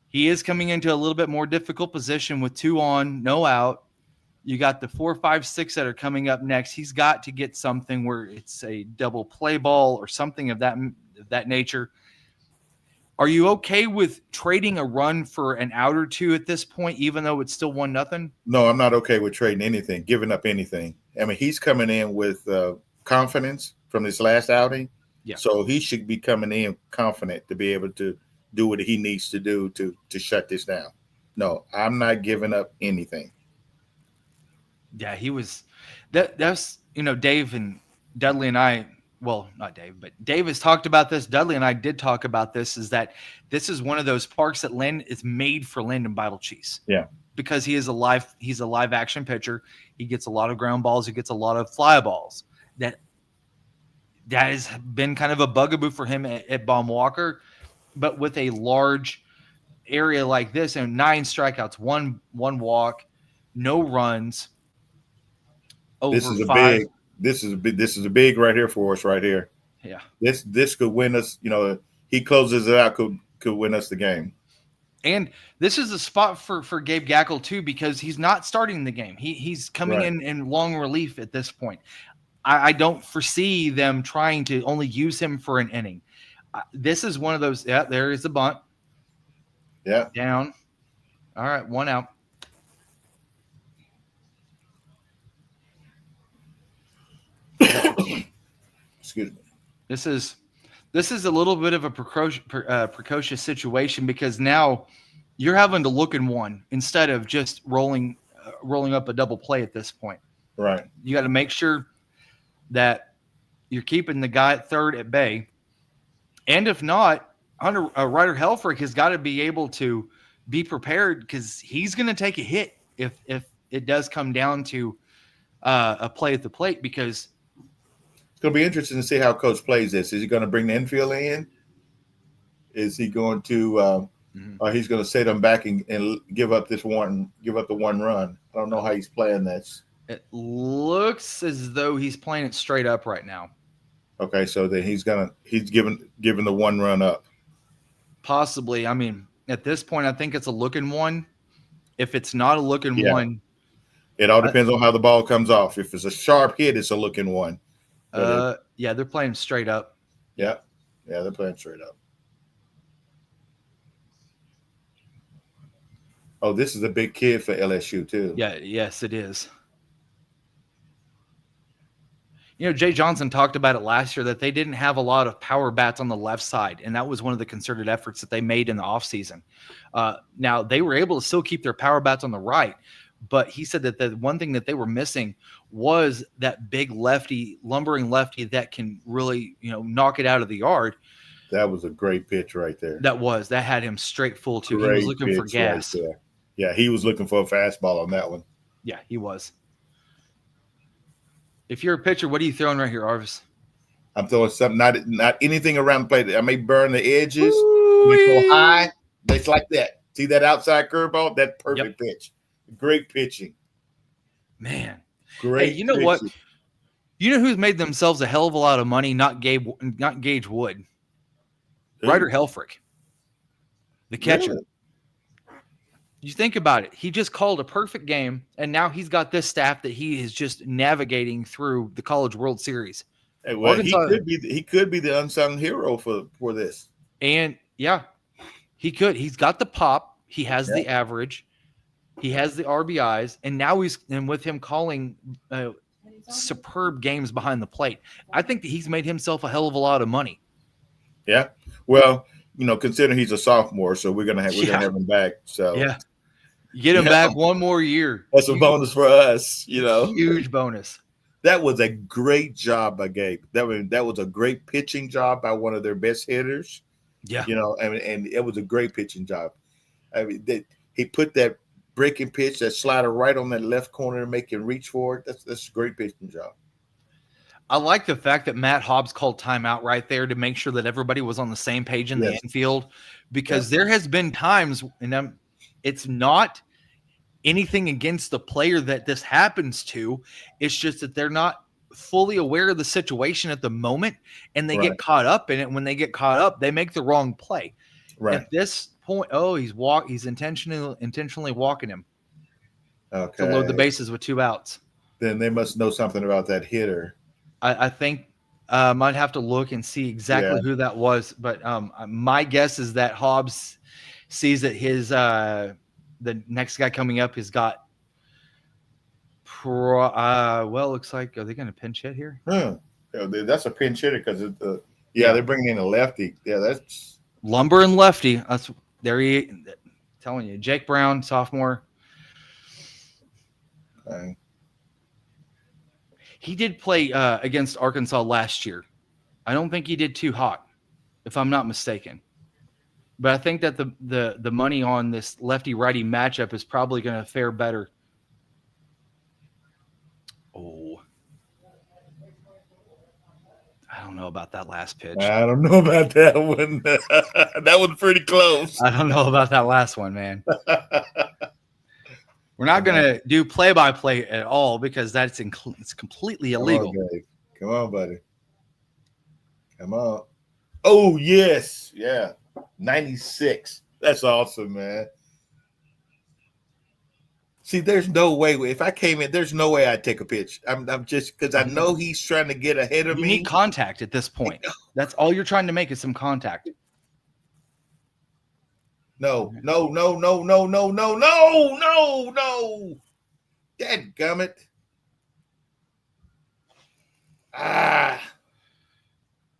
he is coming into a little bit more difficult position with 2 on, no out. You got the 4, 5, 6 that are coming up next. He's got to get something where it's a double play ball or something of that nature. Are you okay with trading a run for an out or two at this point, even though it's still 1-0? No, I'm not okay with trading anything, giving up anything. I mean, he's coming in with confidence from this last outing. Yeah. So he should be coming in confident to be able to do what he needs to do to shut this down. No, I'm not giving up anything. Yeah, he was that's Dave and Dudley and I, well, not Dave, but Dave has talked about this. Dudley and I did talk about this, is that this is one of those parks that is made for Landon Beidelschies. Yeah. Because he's a live action pitcher. He gets a lot of ground balls, he gets a lot of fly balls. That has been kind of a bugaboo for him at Baum Walker, but with a large area like this and 9 strikeouts, one walk, no runs. This is a big right here for us right here. Yeah. This could win us, he closes it out, could win us the game. And this is a spot for Gabe Gackle too, because he's not starting the game. He's coming in long relief at this point. I don't foresee them trying to only use him for an inning. This is one of those. Yeah, there is the bunt. Yeah. Down. All right, 1 out. Excuse me. This is a little bit of a precocious situation, because now you're having to look in one instead of just rolling up a double play at this point. Right. You got to make sure that you're keeping the guy at third at bay, and if not, Ryder Helfrich has got to be able to be prepared, because he's going to take a hit if it does come down to a play at the plate, because it's going to be interesting to see how Coach plays this. Is he going to bring the infield in? Is he going to or he's going to set them back and give up the one run? I don't know how he's playing this. It looks as though he's playing it straight up right now. Okay, so then he's giving the 1 run up. Possibly. I mean, at this point, I think it's a looking one. If it's not a looking one, it all depends on how the ball comes off. If it's a sharp hit, it's a looking one. Yeah, they're playing straight up. Yeah, they're playing straight up. Oh, this is a big kid for LSU too. Yeah, yes, it is. Jay Johnson talked about it last year, that they didn't have a lot of power bats on the left side, and that was one of the concerted efforts that they made in the offseason. Now, they were able to still keep their power bats on the right, but he said that the one thing that they were missing was that big lumbering lefty that can really, knock it out of the yard. That was a great pitch right there. That had him straight full too. He was looking for gas. Right, yeah, he was looking for a fastball on that one. Yeah, he was. If you're a pitcher, what are you throwing right here, Arvis? I'm throwing something, not anything around the plate. I may burn the edges. Go high. It's like that. See that outside curveball? That perfect pitch. Great pitching. Man. Great. Hey, you know what? You know who's made themselves a hell of a lot of money? Not Gage Wood. Ryder Helfrich, the catcher. Really? You think about it. He just called a perfect game, and now he's got this staff that he is just navigating through the College World Series. Hey, well, he could be the unsung hero for this. And yeah, he could. He's got the pop. He has the average. He has the RBIs, and now with him calling superb games behind the plate, I think that he's made himself a hell of a lot of money. Yeah. Well, considering he's a sophomore, so we're gonna have him back. So yeah. Get him back one more year. That's a bonus for us, Huge bonus. That was a great job by Gabe. That was a great pitching job by one of their best hitters. Yeah. And it was a great pitching job. I mean, he put that breaking pitch, that slider right on that left corner, and make him reach for it. That's a great pitching job. I like the fact that Matt Hobbs called timeout right there to make sure that everybody was on the same page in the infield, because there has been times, and it's not anything against the player that this happens to. It's just that they're not fully aware of the situation at the moment, and they get caught up in it. When they get caught up, they make the wrong play. At this point, he's intentionally walking him to load the bases with 2 outs. Then they must know something about that hitter. I think might have to look and see exactly who that was, but my guess is that Hobbs sees that his the next guy coming up has got looks like, are they going to pinch hit here? That's a pinch hitter because they're bringing in a lefty. Yeah, that's Lumber and lefty. That's telling you, Jake Brown, sophomore. He did play against Arkansas last year. I don't think he did too hot, if I'm not mistaken. But I think that the money on this lefty-righty matchup is probably going to fare better. Oh. I don't know about that last pitch. I don't know about that one. That was pretty close. I don't know about that last one, man. We're not going to do play-by-play at all because it's completely illegal. Come on, buddy. Come on. Oh, yes. Yeah. 96. That's awesome, man. See, there's no way. If I came in, there's no way I'd take a pitch. I'm just because I know he's trying to get ahead of me. You need contact at this point. That's all you're trying to make is some contact. No. Dadgummit.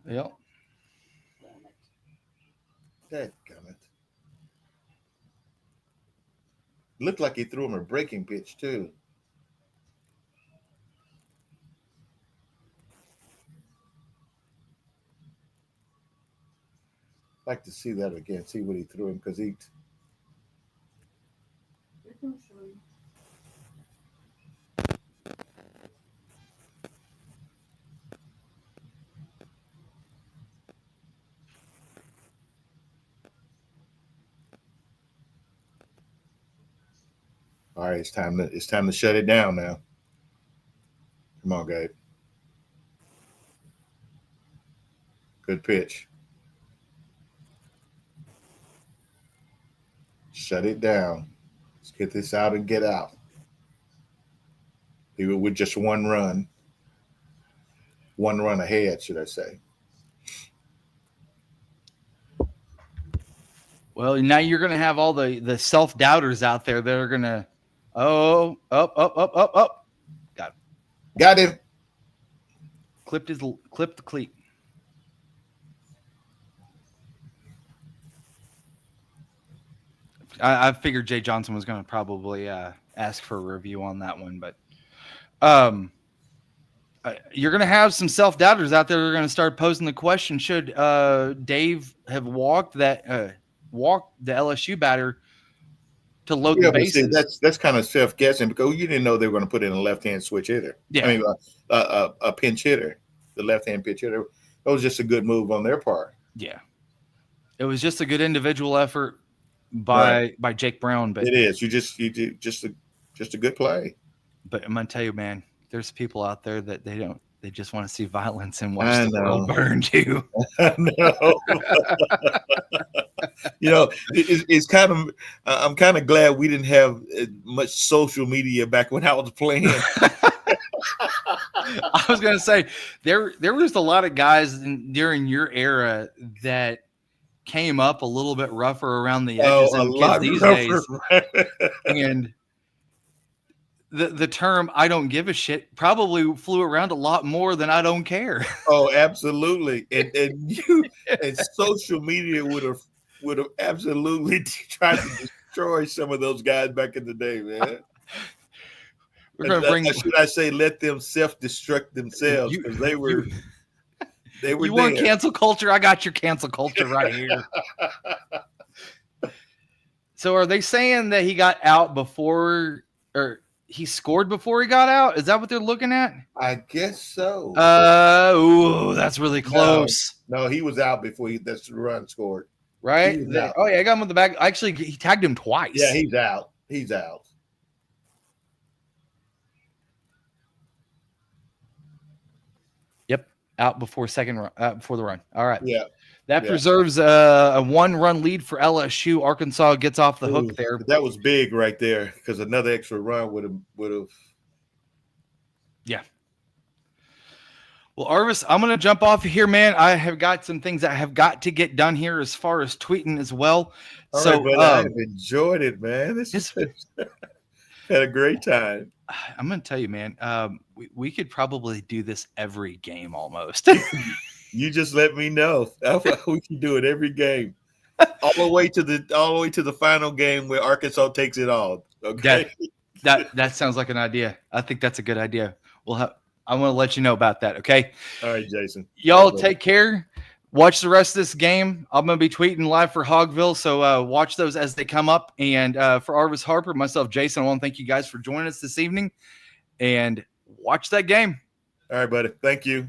Yep. Dadgummit. Looked like he threw him a breaking pitch, too. Like to see that again, see what he threw him, because he. All right, it's time to shut it down now. Come on, Gabe. Good pitch. Shut it down. Let's get this out and get out. He with just one run ahead, should I say. Well, now you're going to have all the self-doubters out there that are going to, up. Got him. Clipped the cleat. I figured Jay Johnson was going to probably ask for a review on that one, but you're going to have some self-doubters out there that are going to start posing the question, should Dave have walked the LSU batter to load the bases? See, that's kind of self-guessing because you didn't know they were going to put in a left-hand switch hitter. Yeah. I mean, a pinch hitter, the left-hand pinch hitter. That was just a good move on their part. Yeah. It was just a good individual effort by Jake Brown, but it is. You just a good play. But I'm gonna tell you, man, there's people out there that they just want to see violence and watch the world burn too. I know. It's kind of. I'm kind of glad we didn't have much social media back when I was playing. I was gonna say there was a lot of guys during your era that came up a little bit rougher around the edges than kids these days. And the term "I don't give a shit" probably flew around a lot more than "I don't care." Oh, absolutely. And social media would have absolutely tried to destroy some of those guys back in the day, man. We're gonna bring. Should I say, let them self-destruct themselves because they were. You want cancel culture? I got your cancel culture right here. So are they saying that he got out before, or he scored before he got out. Is that what they're looking at? I guess so. Ooh, that's really close. No, he was out before the run scored. Right? Oh, yeah, I got him with the back. Actually, he tagged him twice. Yeah, he's out. He's out. Yep, out before before the run. All right. Yeah. That preserves a 1-run lead for LSU. Arkansas gets off the hook there. That was big right there because another extra run would have. Yeah. Well, Arvis, I'm going to jump off of here, man. I have got some things that I have got to get done here as far as tweeting as well. All right, brother, I've enjoyed it, man. Had a great time. I'm going to tell you, man, we could probably do this every game almost. You just let me know. We can do it every game, all the way to the final game where Arkansas takes it all. Okay, that sounds like an idea. I think that's a good idea. I'm going to let you know about that. Okay. All right, Jason. Y'all take care. Watch the rest of this game. I'm going to be tweeting live for Hogville, so watch those as they come up. And for Arvis Harper, myself, Jason, I want to thank you guys for joining us this evening. And watch that game. All right, buddy. Thank you.